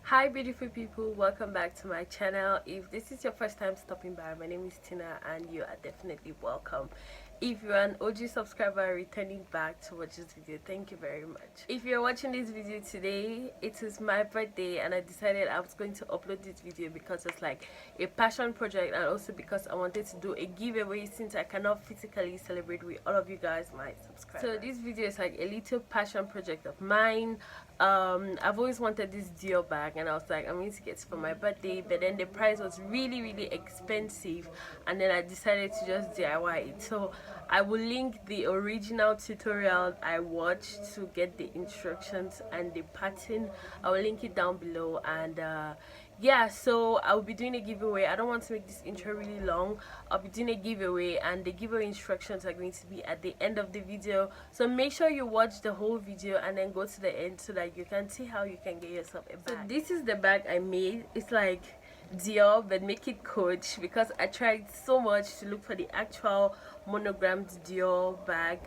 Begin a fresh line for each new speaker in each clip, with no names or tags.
Hi beautiful people, welcome back to my channel. If this is your first time stopping by, my name is Tina and you are definitely welcome. If you're an OG subscriber returning back to watch this video, thank you very much. If you're watching this video today, it is my birthday and I decided I was going to upload this video because it's like a passion project and also because I wanted to do a giveaway since I cannot physically celebrate with all of you guys, my subscribers. So this video is like a little passion project of mine. I've always wanted this Dior bag and I was like, I'm going to get it for my birthday, but then the price was really expensive and then I decided to just DIY it. So I will link the original tutorial I watched to get the instructions and the pattern. I will link it down below. And yeah, so I'll be doing a giveaway. I don't want to make this intro really long. I'll be doing a giveaway and the giveaway instructions are going to be at the end of the video, so make sure you watch the whole video and then go to the end so that you can see how you can get yourself a bag. So this is the bag I made. It's like Dior but make it Coach, because I tried so much to look for the actual monogrammed Dior bag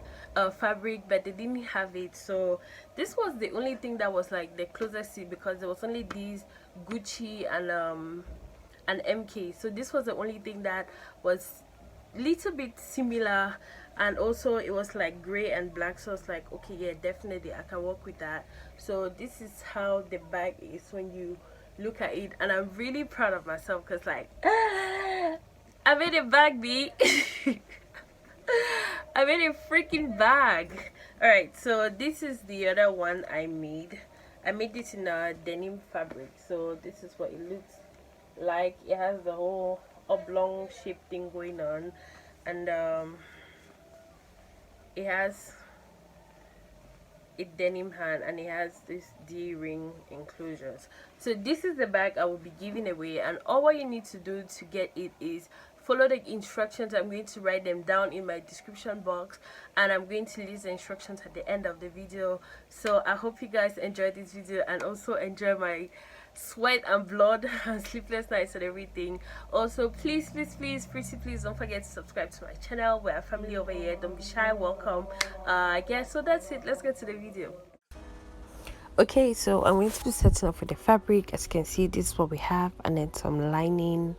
fabric, but they didn't have it. So this was the only thing that was like the closest to it, because there was only these Gucci and MK. So this was the only thing that was little bit similar, and also it was like gray and black, so it's like, okay, yeah, definitely I can work with that. So this is how the bag is when you look at it, and I'm really proud of myself because like I made a bag, B. I made a freaking bag. All right, so this is the other one I made. I made it in a denim fabric, so this is what it looks like. It has the whole oblong shape thing going on, and it has a denim hand and it has this D-ring enclosures. So this is the bag I will be giving away, and all what you need to do to get it is follow the instructions. I'm going to write them down in my description box and I'm going to list the instructions at the end of the video. So I hope you guys enjoyed this video and also enjoy my sweat and blood and sleepless nights and everything. Also, please don't forget to subscribe to my channel. We're a family over here. Don't be shy. Welcome. Yeah, so that's it. Let's get to the video. Okay, so I'm going to be setting up with the fabric. As you can see, this is what we have, and then some lining,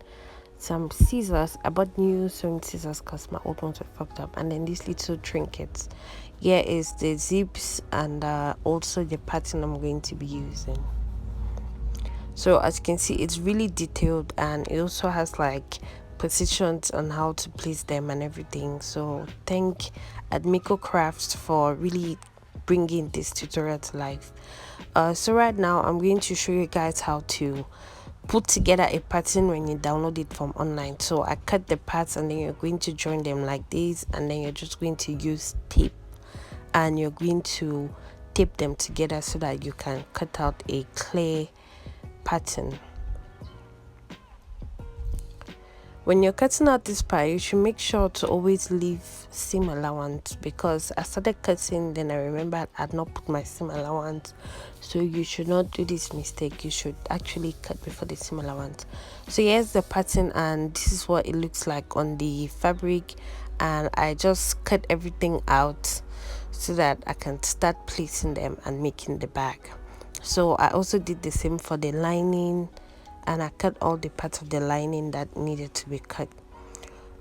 some scissors. I bought new sewing scissors because my old ones were fucked up, and then these little trinkets. Here is the zips and also the pattern I'm going to be using. So as you can see, it's really detailed and it also has like positions on how to place them and everything. So thank Admiko Crafts for really bringing this tutorial to life. So right now I'm going to show you guys how to put together a pattern when you download it from online. So I cut the parts and then you're going to join them like this, and then you're just going to use tape and you're going to tape them together so that you can cut out a clear pattern. When you're cutting out this part, you should make sure to always leave seam allowance, because I started cutting, then I remembered I had not put my seam allowance. So you should not do this mistake. You should actually cut before the seam allowance. So here's the pattern and this is what it looks like on the fabric, and I just cut everything out so that I can start placing them and making the bag. So I also did the same for the lining, and I cut all the parts of the lining that needed to be cut.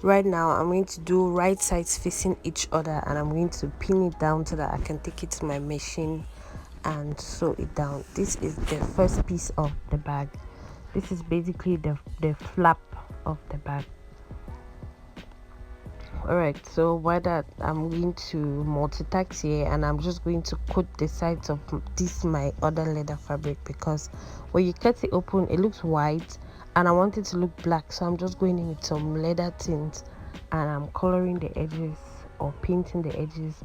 Right now I'm going to do right sides facing each other, and I'm going to pin it down so that I can take it to my machine and sew it down. This is the first piece of the bag. This is basically the flap of the bag. Alright, so while that, I'm going to multitask here, and I'm just going to coat the sides of this my other leather fabric, because when you cut it open it looks white and I want it to look black. So I'm just going in with some leather tint and I'm coloring the edges or painting the edges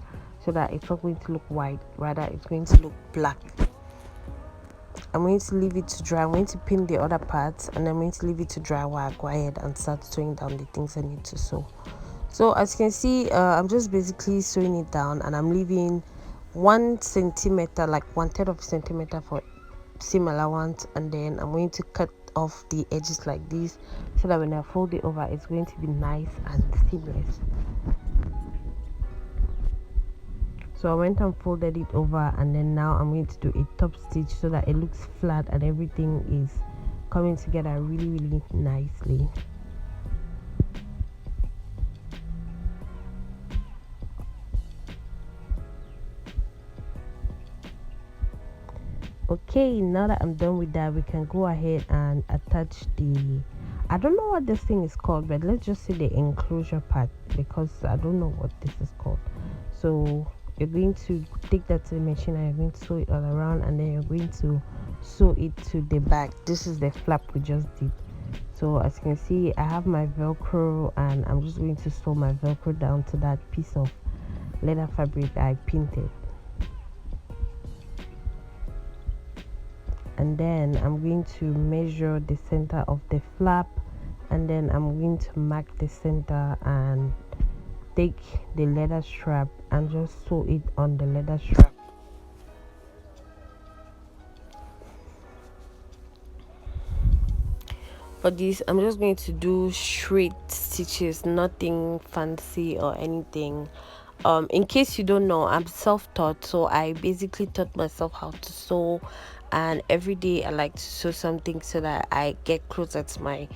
so that it's not going to look white, rather it's going to look black. I'm going to leave it to dry. I'm going to pin the other parts and I'm going to leave it to dry while I go ahead and start sewing down the things I need to sew. So as you can see, I'm just basically sewing it down, and I'm leaving 1 centimeter, like 1/3 of a centimeter for seam allowance, and then I'm going to cut off the edges like this so that when I fold it over it's going to be nice and seamless. So I went and folded it over, and then now I'm going to do a top stitch so that it looks flat and everything is coming together really nicely. Okay, now that I'm done with that, we can go ahead and attach the, I don't know what this thing is called, but let's just say the enclosure part, because I don't know what this is called. So you're going to take that to the machine and you're going to sew it all around, and then you're going to sew it to the back. This is the flap we just did. So as you can see, I have my velcro, and I'm just going to sew my velcro down to that piece of leather fabric I painted. And then I'm going to measure the center of the flap, and then I'm going to mark the center and take the leather strap and just sew it on the leather strap. For this, I'm just going to do straight stitches, nothing fancy or anything. In case you don't know, I'm self-taught, so I basically taught myself how to sew, and every day I like to sew something so that I get closer to my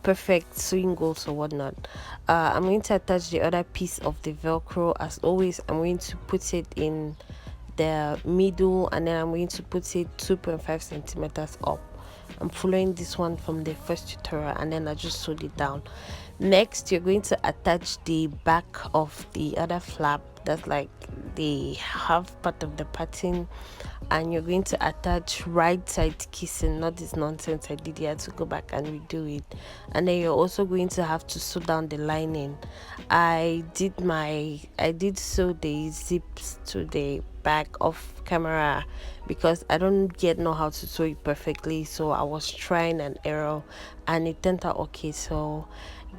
perfect sewing goals or whatnot. I'm going to attach the other piece of the velcro. As always, I'm going to put it in the middle, and then I'm going to put it 2.5 centimeters up. I'm following this one from the first tutorial, and then I just sewed it down. Next, you're going to attach the back of the other flap, that's like the half part of the pattern, and you're going to attach right side kissing, not this nonsense I did here to go back and redo it. And then you're also going to have to sew down the lining. I did sew the zips to the back off camera because I don't yet know how to sew it perfectly, so I was trying and error, and it turned out okay. So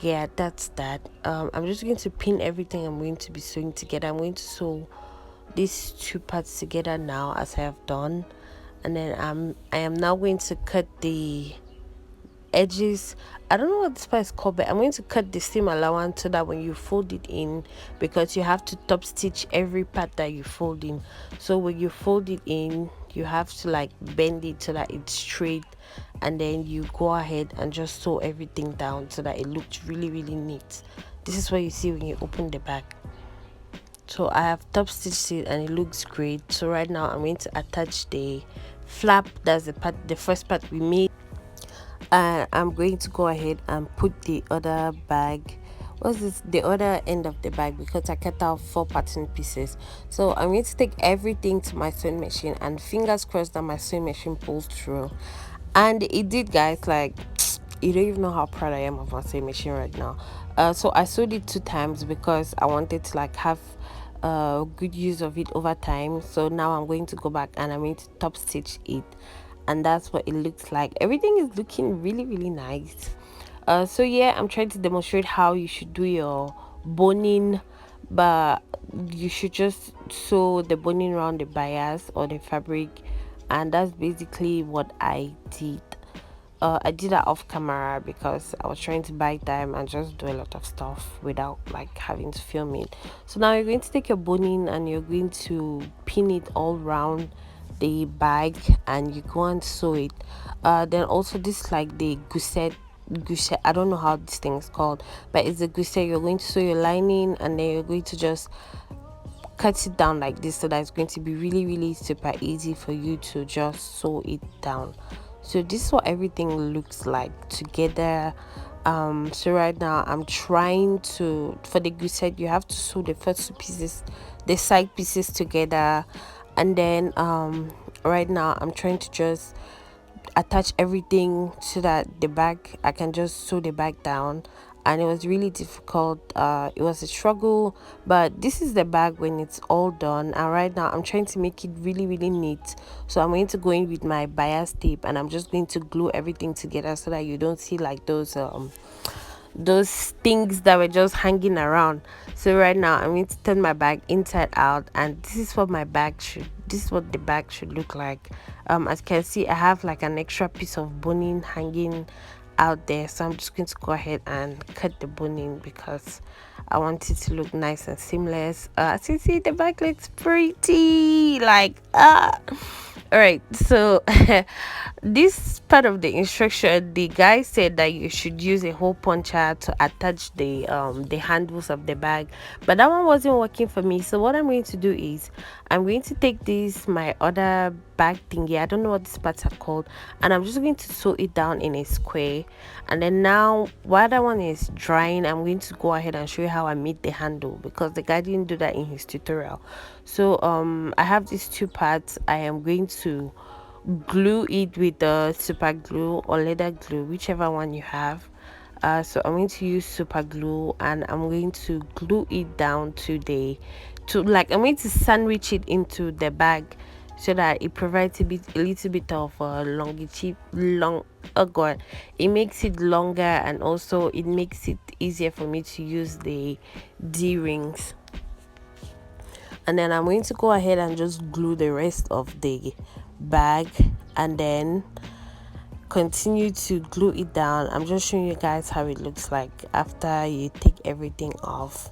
yeah, that's that. I'm just going to pin everything I'm going to be sewing together. I'm going to sew these two parts together now, as I have done, and then I am now going to cut the edges. I don't know what this part is called, but I'm going to cut the seam allowance so that when you fold it in, because you have to top stitch every part that you fold in, so when you fold it in you have to like bend it so that it's straight, and then you go ahead and just sew everything down so that it looks really neat. This is what you see when you open the back. So I have top stitched it and it looks great. So right now I'm going to attach the flap, that's the first part we made, and I'm going to go ahead and put the other bag, the other end of the bag, because I cut out 4 pattern pieces. So I'm going to take everything to my sewing machine, and fingers crossed that my sewing machine pulls through, and it did, guys. Like, you don't even know how proud I am of my sewing machine right now. So I sewed it 2 times because I wanted to like have good use of it over time. So now I'm going to go back and I'm going to top stitch it, and that's what it looks like. Everything is looking really nice. So yeah, I'm trying to demonstrate how you should do your boning, but you should just sew the boning around the bias or the fabric, and that's basically what I did. I did that off camera because I was trying to buy time and just do a lot of stuff without like having to film it. So now you're going to take your boning and you're going to pin it all around the bag, and you go and sew it. Then also this, like the gusset, I don't know how this thing is called, but it's a gusset. You're going to sew your lining, and then you're going to just cut it down like this, so that it's going to be really super easy for you to just sew it down. So this is what everything looks like together. So right now I'm trying to, for the gusset, you have to sew the first 2 pieces, the side pieces together, and then right now I'm trying to just attach everything so that the bag, I can just sew the bag down, and it was really difficult. It was a struggle, but this is the bag when it's all done. And right now I'm trying to make it really neat, so I'm going to go in with my bias tape, and I'm just going to glue everything together so that you don't see like those things that were just hanging around. So right now I'm going to turn my bag inside out, and this is what the bag should look like. As you can see, I have like an extra piece of boning hanging out there, so I'm just going to go ahead and cut the boning because I want it to look nice and seamless. As you see, the bag looks pretty, like all right, so this part of the instruction, the guy said that you should use a hole puncher to attach the handles of the bag, but that one wasn't working for me. So what I'm going to do is I'm going to take this my other bag thingy, I don't know what these parts are called, and I'm just going to sew it down in a square. And then now while that one is drying, I'm going to go ahead and show you how I made the handle, because the guy didn't do that in his tutorial. So I have these two parts. I am going to glue it with the super glue or leather glue, whichever one you have. So I'm going to use super glue, and I'm going to glue it down to I'm going to sandwich it into the bag, so that it provides a little bit of oh god, it makes it longer, and also it makes it easier for me to use the D-rings. And then I'm going to go ahead and just glue the rest of the bag, and then continue to glue it down. I'm just showing you guys how it looks like after you take everything off.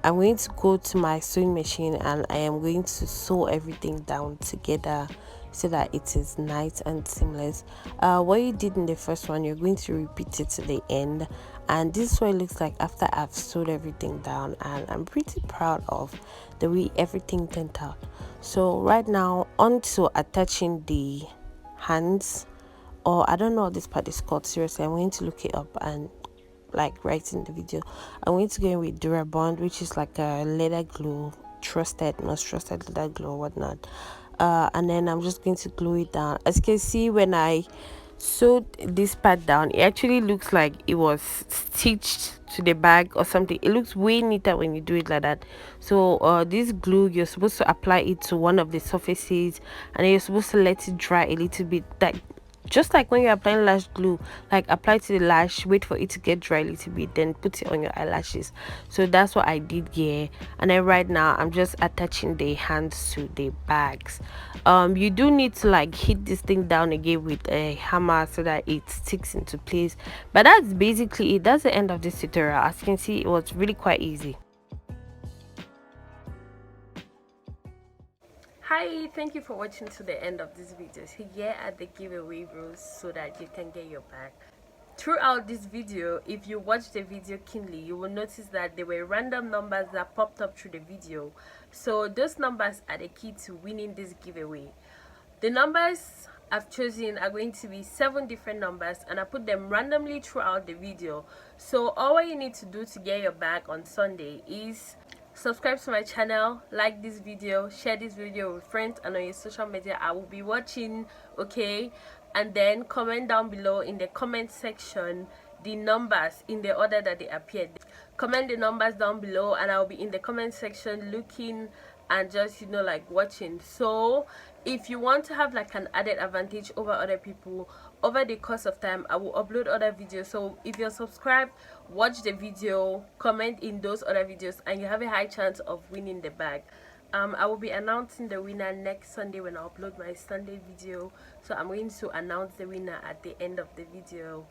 I'm going to go to my sewing machine, and I am going to sew everything down together so that it is nice and seamless. What you did in the first one, you're going to repeat it to the end, and this is what it looks like after I've sewed everything down, and I'm pretty proud of the way everything turned out. So right now, on to attaching the hands, or I don't know what this part is called, seriously. I'm going to look it up and like write in the video. I'm going to go in with Durabond, which is like a leather glue, most trusted leather glue or whatnot. And then I'm just going to glue it down. As you can see, when I sewed this part down, it actually looks like it was stitched to the bag or something. It looks way neater when you do it like that. So this glue, you're supposed to apply it to one of the surfaces, and then you're supposed to let it dry a little bit, like just like when you're applying lash glue, like apply to the lash, wait for it to get dry a little bit, then put it on your eyelashes. So that's what I did here. And then right now I'm just attaching the hands to the bags. You do need to like hit this thing down again with a hammer so that it sticks into place, but that's basically it. That's the end of this tutorial. As you can see, it was really quite easy. Hi, thank you for watching to the end of this video. So here are the giveaway rules so that you can get your bag. Throughout this video, if you watch the video keenly, you will notice that there were random numbers that popped up through the video. So those numbers are the key to winning this giveaway. The numbers I've chosen are going to be 7 different numbers, and I put them randomly throughout the video. So all you need to do to get your bag on Sunday is subscribe to my channel, like this video, share this video with friends, and on your social media. I will be watching, okay? And then comment down below in the comment section the numbers in the order that they appeared. Comment the numbers down below, and I'll be in the comment section looking and just, you know, like watching. So if you want to have like an added advantage over other people, over the course of time I will upload other videos. So if you're subscribed, watch the video, comment in those other videos, and you have a high chance of winning the bag. I will be announcing the winner next Sunday when I upload my Sunday video. So I'm going to announce the winner at the end of the video.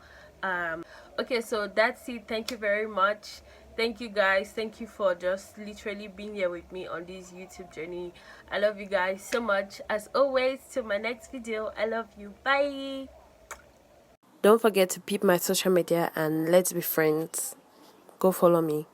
Okay, so that's it. Thank you very much. Thank you guys. Thank you for just literally being here with me on this YouTube journey. I love you guys so much. As always, till my next video, I love you. Bye. Don't forget to peep my social media and let's be friends. Go follow me.